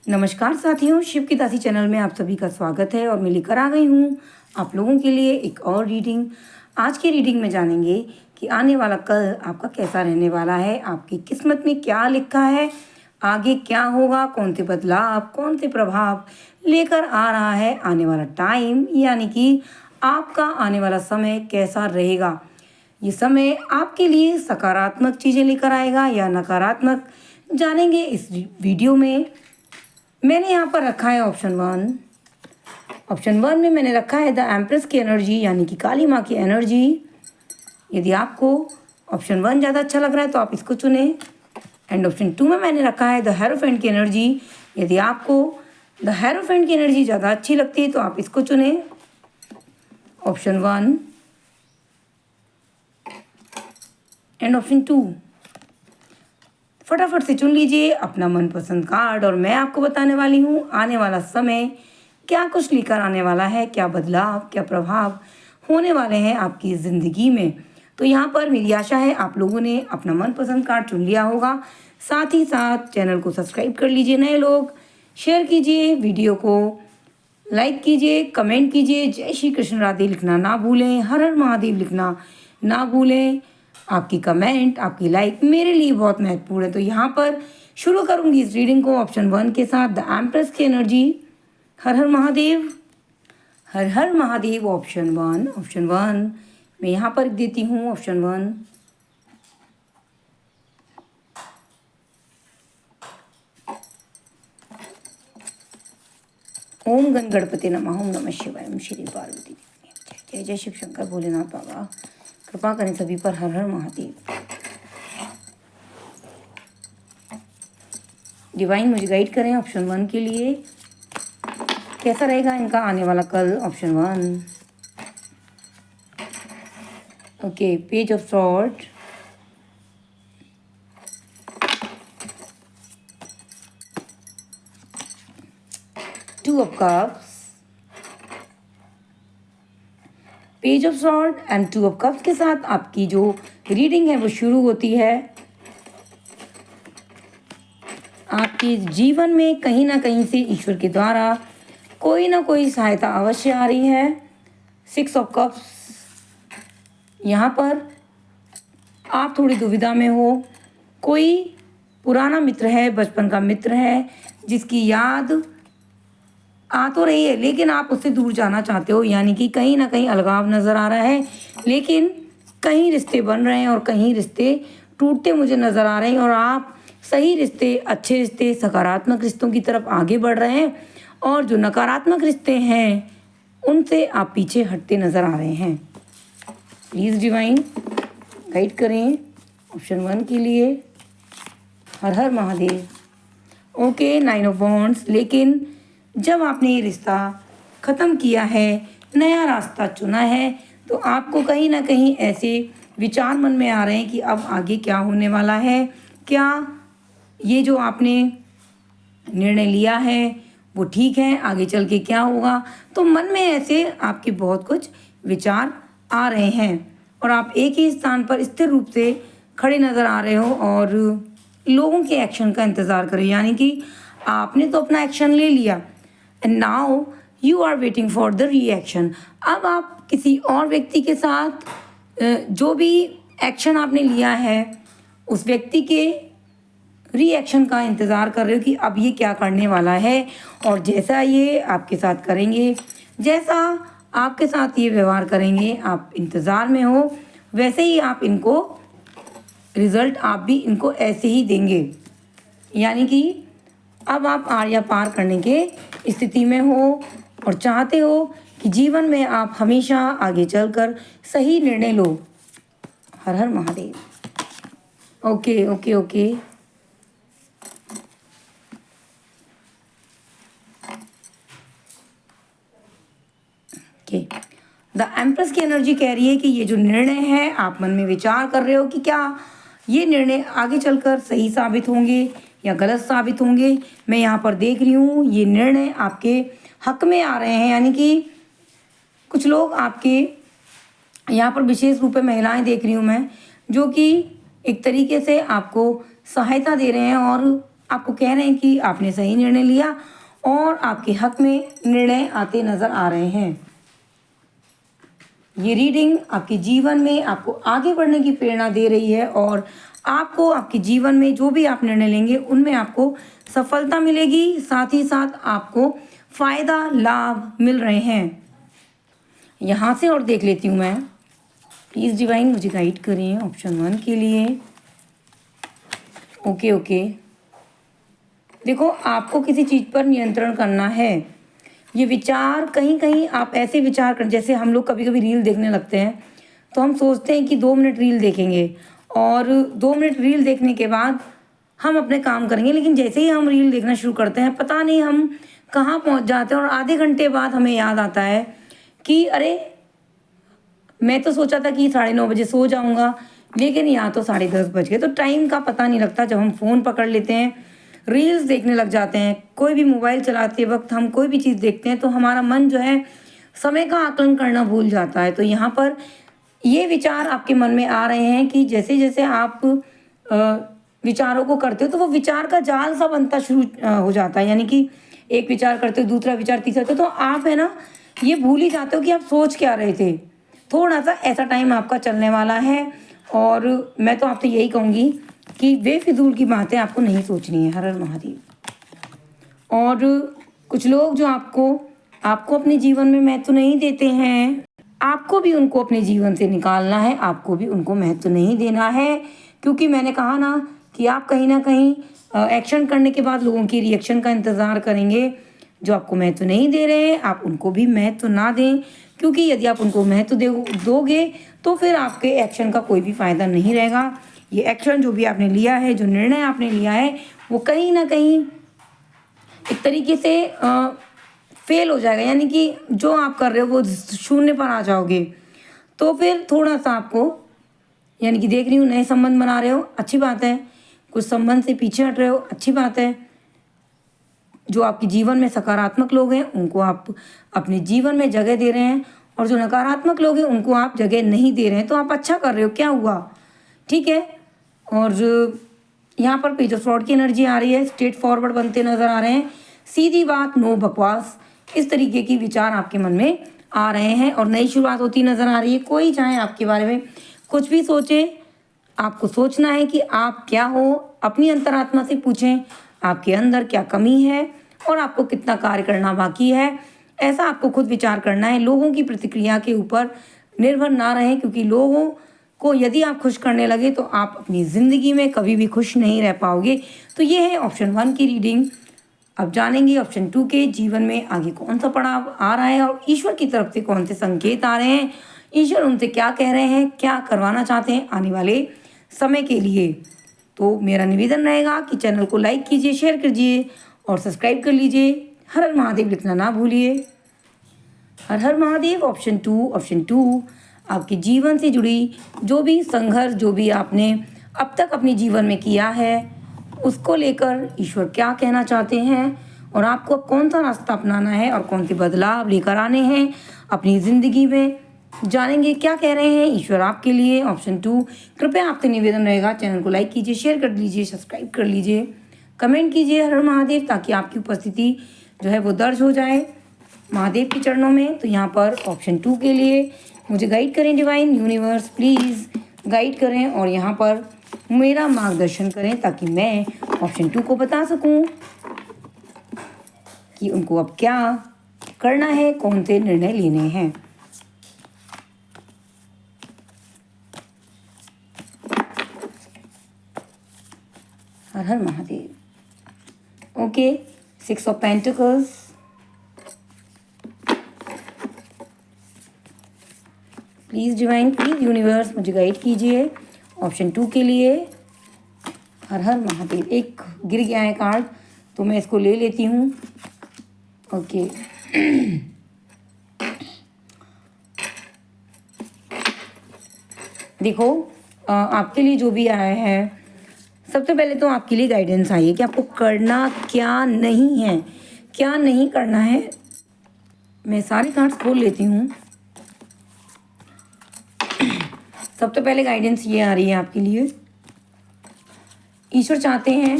नमस्कार साथियों, शिव की दासी चैनल में आप सभी का स्वागत है और मैं लेकर आ गई हूँ आप लोगों के लिए एक और रीडिंग। आज की रीडिंग में जानेंगे कि आने वाला कल आपका कैसा रहने वाला है, आपकी किस्मत में क्या लिखा है, आगे क्या होगा, कौन से बदलाव, कौन से प्रभाव लेकर आ रहा है आने वाला टाइम, यानी कि आपका आने वाला समय कैसा रहेगा। ये समय आपके लिए सकारात्मक चीज़ें लेकर आएगा या नकारात्मक, जानेंगे इस वीडियो में। मैंने यहाँ पर रखा है ऑप्शन वन में मैंने रखा है द एम्प्रेस की एनर्जी, यानी कि काली माँ की एनर्जी। यदि आपको ऑप्शन वन ज़्यादा अच्छा लग रहा है तो आप इसको चुने। एंड ऑप्शन टू में मैंने रखा है द हेरोफेंट की एनर्जी। यदि आपको द हेरोफेंट की एनर्जी ज़्यादा अच्छी लगती है तो आप इसको चुने, option one and option two. फटाफट से चुन लीजिए अपना मनपसंद कार्ड और मैं आपको बताने वाली हूँ आने वाला समय क्या कुछ लेकर आने वाला है, क्या बदलाव, क्या प्रभाव होने वाले हैं आपकी ज़िंदगी में। तो यहाँ पर मेरी आशा है आप लोगों ने अपना मनपसंद कार्ड चुन लिया होगा। साथ ही साथ चैनल को सब्सक्राइब कर लीजिए, नए लोग शेयर कीजिए, वीडियो को लाइक कीजिए, कमेंट कीजिए, जय श्री कृष्ण राधे लिखना ना भूलें, हर हर महादेव लिखना ना भूलें। आपकी कमेंट, आपकी लाइक मेरे लिए बहुत महत्वपूर्ण है। तो यहाँ पर शुरू करूँगी इस रीडिंग को ऑप्शन वन के साथ, द एम्प्रेस की एनर्जी। हर हर महादेव, हर हर महादेव। ऑप्शन वन मैं यहाँ पर देती हूँ ऑप्शन वन। ओम गण गणपति नमः, ओम नमः शिवाय, ओम श्री पार्वती देवी। जय जय शिव शंकर भोलेनाथ बाबा, कृपा करें सभी पर, हर हर महादेव। डिवाइन मुझे गाइड करें ऑप्शन वन के लिए, कैसा रहेगा इनका आने वाला कल। Option one, okay, page of sword, two of cups, page of sword and two of cups के साथ आपकी जो रीडिंग है वो शुरू होती है। आपके जीवन में कहीं ना कहीं से ईश्वर के द्वारा कोई ना कोई सहायता अवश्य आ रही है। सिक्स ऑफ कप्स, यहाँ पर आप थोड़ी दुविधा में हो। कोई पुराना मित्र है, बचपन का मित्र है, जिसकी याद आ तो रही है लेकिन आप उससे दूर जाना चाहते हो, यानी कि कहीं ना कहीं अलगाव नज़र आ रहा है। लेकिन कहीं रिश्ते बन रहे हैं और कहीं रिश्ते टूटते मुझे नज़र आ रहे हैं और आप सही रिश्ते, अच्छे रिश्ते, सकारात्मक रिश्तों की तरफ आगे बढ़ रहे हैं और जो नकारात्मक रिश्ते हैं उनसे आप पीछे हटते नज़र आ रहे हैं। प्लीज़ डिवाइन गाइड करें ऑप्शन वन के लिए, हर हर Mahadev. Okay, nine of wands, लेकिन जब आपने ये रिश्ता ख़त्म किया है, नया रास्ता चुना है, तो आपको कहीं ना कहीं ऐसे विचार मन में आ रहे हैं कि अब आगे क्या होने वाला है, क्या ये जो आपने निर्णय लिया है वो ठीक है, आगे चल के क्या होगा। तो मन में ऐसे आपके बहुत कुछ विचार आ रहे हैं और आप एक ही स्थान पर स्थिर रूप से खड़े नज़र आ रहे हो और लोगों के एक्शन का इंतज़ार करें, यानी कि आपने तो अपना एक्शन ले लिया and now you are waiting for the reaction. अब आप किसी और व्यक्ति के साथ जो भी एक्शन आपने लिया है उस व्यक्ति के रिएक्शन का इंतज़ार कर रहे हो कि अब ये क्या करने वाला है और जैसा ये आपके साथ करेंगे, जैसा आपके साथ ये व्यवहार करेंगे, आप इंतज़ार में हो, वैसे ही आप इनको रिज़ल्ट आप भी इनको ऐसे ही देंगे। यानी कि अब आप आर्या पार करने के स्थिति में हो और चाहते हो कि जीवन में आप हमेशा आगे चलकर सही निर्णय लो। हर हर Mahadev. Okay okay okay, the empress की एनर्जी कह रही है कि ये जो निर्णय है आप मन में विचार कर रहे हो कि क्या ये निर्णय आगे चलकर सही साबित होंगे या गलत साबित होंगे। मैं यहाँ पर देख रही हूँ ये निर्णय आपके हक में आ रहे हैं, यानी कि कुछ लोग आपके यहाँ पर विशेष रूप में महिलाएं देख रही हूँ मैं, जो कि एक तरीके से आपको सहायता दे रहे हैं और आपको कह रहे हैं कि आपने सही निर्णय लिया और आपके हक में निर्णय आते नज़र आ रहे हैं। ये रीडिंग आपके जीवन में आपको आगे बढ़ने की प्रेरणा दे रही है और आपको आपके जीवन में जो भी आप निर्णय लेंगे उनमें आपको सफलता मिलेगी, साथ ही साथ आपको फ़ायदा लाभ मिल रहे हैं। यहाँ से और देख लेती हूँ मैं। प्लीज़ डिवाइन मुझे गाइड करें ऑप्शन 1 के लिए। ओके। देखो, आपको किसी चीज़ पर नियंत्रण करना है। ये विचार कहीं कहीं आप ऐसे विचार कर, जैसे हम लोग कभी कभी रील देखने लगते हैं तो हम सोचते हैं कि 2 मिनट रील देखेंगे और 2 मिनट रील देखने के बाद हम अपने काम करेंगे, लेकिन जैसे ही हम रील देखना शुरू करते हैं पता नहीं हम कहाँ पहुँच जाते हैं और आधे घंटे बाद हमें याद आता है कि अरे मैं तो सोचा था कि 9:30 बजे सो जाऊँगा, लेकिन यहाँ तो 10:30 बज गए। तो टाइम का पता नहीं लगता जब हम फ़ोन पकड़ लेते हैं, रील्स देखने लग जाते हैं। कोई भी मोबाइल चलाते वक्त हम कोई भी चीज़ देखते हैं तो हमारा मन जो है समय का आकलन करना भूल जाता है। तो यहाँ पर ये विचार आपके मन में आ रहे हैं कि जैसे जैसे आप विचारों को करते हो तो वो विचार का जाल सा बनता शुरू हो जाता है। यानी कि एक विचार करते हो, दूसरा विचार, तीसरा, तो आप है ना ये भूल ही जाते हो कि आप सोच क्या रहे थे। थोड़ा सा ऐसा टाइम आपका चलने वाला है और मैं तो आपसे यही कहूँगी कि बेफिजूल की बातें आपको नहीं सोचनी है। हर हर महादेव। और कुछ लोग जो आपको अपने जीवन में महत्व नहीं देते हैं, आपको भी उनको अपने जीवन से निकालना है, आपको भी उनको महत्व नहीं देना है। क्योंकि मैंने कहा ना कि आप कहीं ना कहीं एक्शन करने के बाद लोगों की रिएक्शन का इंतज़ार करेंगे। जो आपको महत्व नहीं दे रहे हैं आप उनको भी महत्व ना दें, क्योंकि यदि आप उनको महत्व दोगे तो फिर आपके एक्शन का कोई भी फ़ायदा नहीं रहेगा। ये एक्शन जो भी आपने लिया है, जो निर्णय आपने लिया है, वो कहीं ना कहीं एक तरीके से फेल हो जाएगा। यानी कि जो आप कर रहे हो वो शून्य पर आ जाओगे। तो फिर थोड़ा सा आपको, यानी कि देख रही हूँ नए संबंध बना रहे हो, अच्छी बात है। कुछ संबंध से पीछे हट रहे हो, अच्छी बात है। जो आपके जीवन में सकारात्मक लोग हैं उनको आप अपने जीवन में जगह दे रहे हैं और जो नकारात्मक लोग हैं उनको आप जगह नहीं दे रहे हैं। तो आप अच्छा कर रहे हो, क्या हुआ, ठीक है। और यहाँ पर पेज ऑफ फ्रॉड की एनर्जी आ रही है, स्ट्रेट फॉरवर्ड बनते नज़र आ रहे हैं, सीधी बात, नो बकवास, इस तरीके की विचार आपके मन में आ रहे हैं और नई शुरुआत होती नज़र आ रही है। कोई चाहे आपके बारे में कुछ भी सोचे, आपको सोचना है कि आप क्या हो। अपनी अंतरात्मा से पूछें आपके अंदर क्या कमी है और आपको कितना कार्य करना बाकी है। ऐसा आपको खुद विचार करना है। लोगों की प्रतिक्रिया के ऊपर निर्भर ना रहें, क्योंकि लोगों को यदि आप खुश करने लगे तो आप अपनी ज़िंदगी में कभी भी खुश नहीं रह पाओगे। तो ये है ऑप्शन 1 की रीडिंग। अब जानेंगे ऑप्शन 2 के जीवन में आगे कौन सा पड़ाव आ रहा है और ईश्वर की तरफ से कौन से संकेत आ रहे हैं, ईश्वर उनसे क्या कह रहे हैं, क्या करवाना चाहते हैं आने वाले समय के लिए। तो मेरा निवेदन रहेगा कि चैनल को लाइक कीजिए, शेयर कीजिए और सब्सक्राइब कर लीजिए। हर हर महादेव लिखना ना भूलिए। हर हर महादेव। ऑप्शन 2 आपके जीवन से जुड़ी जो भी संघर्ष, जो भी आपने अब तक अपने जीवन में किया है, उसको लेकर ईश्वर क्या कहना चाहते हैं और आपको कौन सा रास्ता अपनाना है और कौन से बदलाव लेकर आने हैं अपनी ज़िंदगी में, जानेंगे क्या कह रहे हैं ईश्वर आपके लिए। ऑप्शन 2, कृपया आपसे निवेदन रहेगा चैनल को लाइक कीजिए, शेयर कर लीजिए, सब्सक्राइब कर लीजिए, कमेंट कीजिए हर हर महादेव, ताकि आपकी उपस्थिति जो है वो दर्ज हो जाए महादेव के चरणों में। तो यहाँ पर ऑप्शन 2 के लिए मुझे गाइड करें डिवाइन यूनिवर्स, प्लीज़ गाइड करें और यहाँ पर मेरा मार्गदर्शन करें ताकि मैं ऑप्शन 2 को बता सकूं कि उनको अब क्या करना है, कौन से निर्णय लेने हैं। हर हर Mahadev. Okay, 6 of pentacles, please divine, please universe मुझे गाइड कीजिए ऑप्शन 2 के लिए। हर हर महादेव। एक गिर गया है कार्ड तो मैं इसको ले लेती हूँ। ओके देखो, आपके लिए जो भी आया है, सबसे पहले तो आपके लिए गाइडेंस आई है कि आपको करना क्या नहीं है, क्या नहीं करना है। मैं सारे कार्ड्स खोल लेती हूँ। सबसे पहले गाइडेंस ये आ रही है आपके लिए, ईश्वर चाहते हैं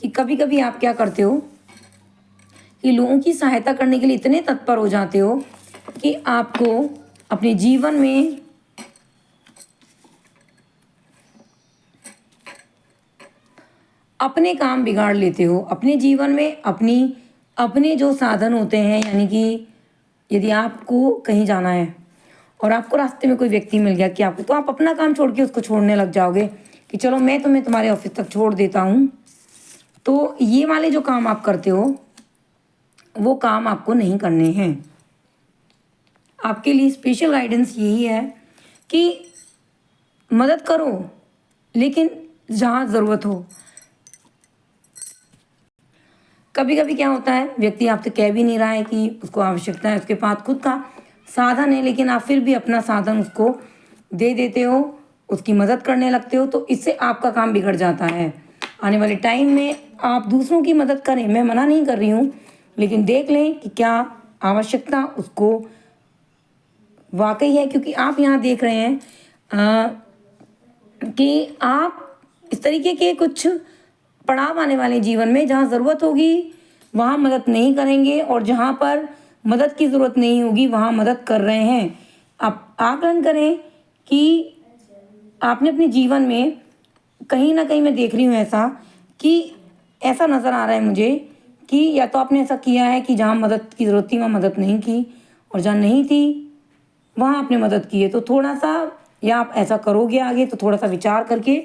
कि कभी कभी आप क्या करते हो कि लोगों की सहायता करने के लिए इतने तत्पर हो जाते हो कि आपको अपने जीवन में अपने काम बिगाड़ लेते हो। अपने जीवन में अपने जो साधन होते हैं, यानी कि यदि आपको कहीं जाना है और आपको रास्ते में कोई व्यक्ति मिल गया कि आपको, तो आप अपना काम छोड़ के उसको छोड़ने लग जाओगे कि चलो मैं तुम्हें तुम्हारे ऑफिस तक छोड़ देता हूँ। तो ये वाले जो काम आप करते हो वो काम आपको नहीं करने हैं। आपके लिए स्पेशल गाइडेंस यही है कि मदद करो, लेकिन जहाँ ज़रूरत हो। कभी कभी क्या होता है, व्यक्ति आपसे कह भी नहीं रहा है कि उसको आवश्यकता है, उसके पास खुद का साधन है, लेकिन आप फिर भी अपना साधन उसको दे देते हो, उसकी मदद करने लगते हो, तो इससे आपका काम बिगड़ जाता है। आने वाले टाइम में आप दूसरों की मदद करें, मैं मना नहीं कर रही हूँ, लेकिन देख लें कि क्या आवश्यकता उसको वाकई है। क्योंकि आप यहाँ देख रहे हैं कि आप इस तरीके के कुछ पड़ाव आने वाले जीवन में, जहाँ ज़रूरत होगी वहाँ मदद नहीं करेंगे, और जहाँ पर मदद की ज़रूरत नहीं होगी वहाँ मदद कर रहे हैं। आप आकलन करें कि आपने अपने जीवन में कहीं ना कहीं, मैं देख रही हूँ ऐसा कि ऐसा नज़र आ रहा है मुझे कि या तो आपने ऐसा किया है कि जहाँ मदद की ज़रूरत थी वहाँ मदद नहीं की, और जहाँ नहीं थी वहाँ आपने मदद की है। तो थोड़ा सा, या आप ऐसा करोगे आगे तो थोड़ा सा विचार करके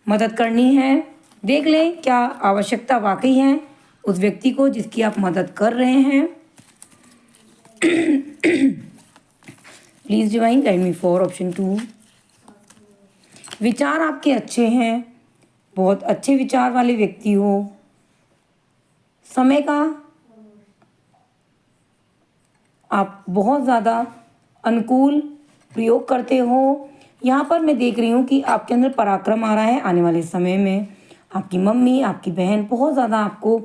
मदद करनी है। देख लें क्या आवश्यकता वाकई है उस व्यक्ति को जिसकी आप मदद कर रहे हैं। Please divine guide me for option 2। विचार आपके अच्छे हैं, बहुत अच्छे विचार वाले व्यक्ति हो, समय का आप बहुत ज़्यादा अनुकूल प्रयोग करते हो। यहाँ पर मैं देख रही हूँ कि आपके अंदर पराक्रम आ रहा है। आने वाले समय में आपकी मम्मी, आपकी बहन बहुत ज़्यादा आपको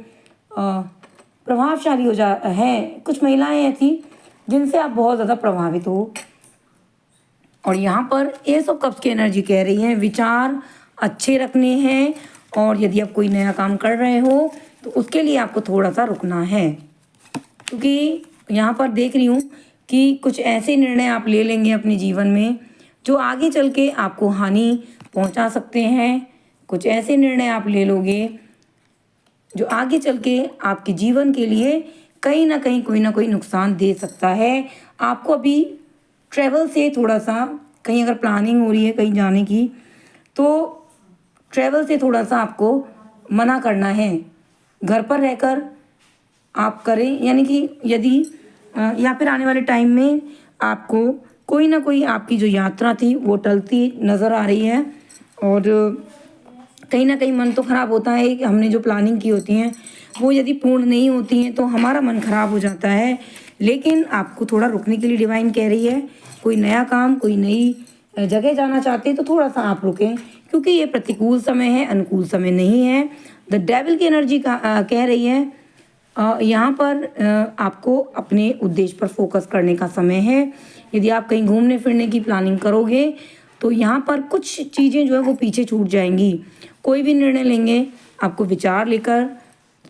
प्रभावशाली हो जा है। कुछ महिलाएं ऐसी जिनसे आप बहुत ज़्यादा प्रभावित हो। और यहाँ पर एस ऑफ कप्स की एनर्जी कह रही है विचार अच्छे रखने हैं, और यदि आप कोई नया काम कर रहे हो तो उसके लिए आपको थोड़ा सा रुकना है। क्योंकि यहाँ पर देख रही हूँ कि कुछ ऐसे निर्णय आप ले लेंगे अपने जीवन में जो आगे चल के आपको हानि पहुँचा सकते हैं। कुछ ऐसे निर्णय आप ले लोगे जो आगे चल के आपके जीवन के लिए कहीं ना कहीं कोई ना कोई नुकसान दे सकता है। आपको अभी ट्रैवल से थोड़ा सा, कहीं अगर प्लानिंग हो रही है कहीं जाने की, तो ट्रैवल से थोड़ा सा आपको मना करना है। घर पर रहकर आप करें, यानी कि यदि या फिर आने वाले टाइम में आपको कोई ना कोई आपकी जो यात्रा थी वो टलती नज़र आ रही है, और कहीं ना कहीं मन तो ख़राब होता है कि हमने जो प्लानिंग की होती हैं वो यदि पूर्ण नहीं होती हैं तो हमारा मन ख़राब हो जाता है। लेकिन आपको थोड़ा रुकने के लिए डिवाइन कह रही है। कोई नया काम, कोई नई जगह जाना चाहते हैं तो थोड़ा सा आप रुकें, क्योंकि ये प्रतिकूल समय है, अनुकूल समय नहीं है। द डेविल की एनर्जी कह रही है यहाँ पर आपको अपने उद्देश्य पर फोकस करने का समय है। यदि आप कहीं घूमने फिरने की प्लानिंग करोगे तो यहाँ पर कुछ चीज़ें जो है वो पीछे छूट जाएंगी। कोई भी निर्णय लेंगे आपको विचार लेकर,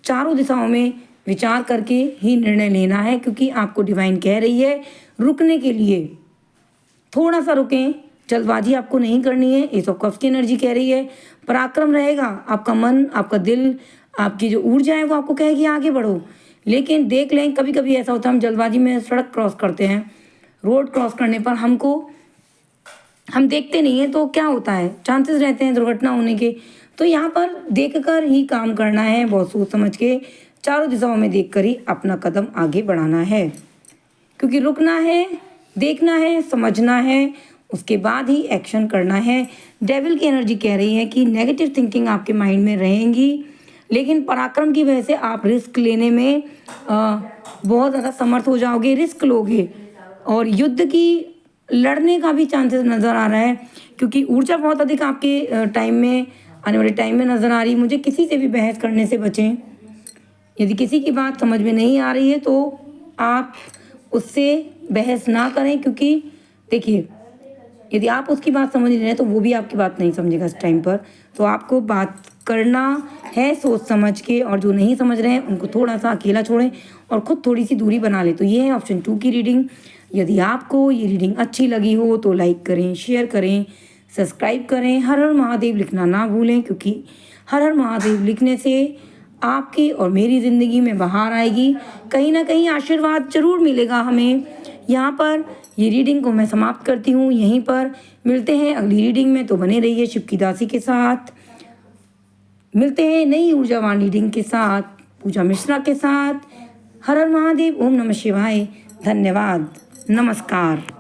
चारों दिशाओं में विचार करके ही निर्णय लेना है, क्योंकि आपको डिवाइन कह रही है रुकने के लिए। थोड़ा सा रुकें, जल्दबाजी आपको नहीं करनी है। एस ऑफ कप्स की एनर्जी कह रही है पराक्रम रहेगा, आपका मन, आपका दिल, आपकी जो ऊर्जा है वो आपको कहेगी आगे बढ़ो। लेकिन देख लें, कभी कभी ऐसा होता है हम जल्दबाजी में सड़क क्रॉस करते हैं, रोड क्रॉस करने पर हम देखते नहीं हैं तो क्या होता है, चांसेस रहते हैं दुर्घटना होने के। तो यहाँ पर देखकर ही काम करना है, बहुत सोच समझ के, चारों दिशाओं में देखकर ही अपना कदम आगे बढ़ाना है। क्योंकि रुकना है, देखना है, समझना है, उसके बाद ही एक्शन करना है। डेविल की एनर्जी कह रही है कि नेगेटिव थिंकिंग आपके माइंड में रहेंगी, लेकिन पराक्रम की वजह से आप रिस्क लेने में बहुत ज़्यादा समर्थ हो जाओगे, रिस्क लोगे, और युद्ध की लड़ने का भी चांसेस नज़र आ रहा है। क्योंकि ऊर्जा बहुत अधिक आपके टाइम में, आने वाले टाइम में नज़र आ रही है मुझे। किसी से भी बहस करने से बचें। यदि किसी की बात समझ में नहीं आ रही है तो आप उससे बहस ना करें, क्योंकि देखिए यदि आप उसकी बात समझ नहीं रहे हैं तो वो भी आपकी बात नहीं समझेगा इस टाइम पर। तो आपको बात करना है सोच समझ के, और जो नहीं समझ रहे हैं उनको थोड़ा सा अकेला छोड़ें और ख़ुद थोड़ी सी दूरी बना लें। तो ये है ऑप्शन 2 की रीडिंग। यदि आपको ये रीडिंग अच्छी लगी हो तो लाइक करें, शेयर करें, सब्सक्राइब करें। हर हर महादेव लिखना ना भूलें, क्योंकि हर हर महादेव लिखने से आपकी और मेरी ज़िंदगी में बहार आएगी। कहीं ना कहीं आशीर्वाद ज़रूर मिलेगा हमें। यहाँ पर ये रीडिंग को मैं समाप्त करती हूँ यहीं पर। मिलते हैं अगली रीडिंग में, तो बने रहिए शिव की दासी के साथ। मिलते हैं नई ऊर्जावान रीडिंग के साथ, पूजा मिश्रा के साथ। हर हर महादेव, ओम नमः शिवाय। धन्यवाद, नमस्कार।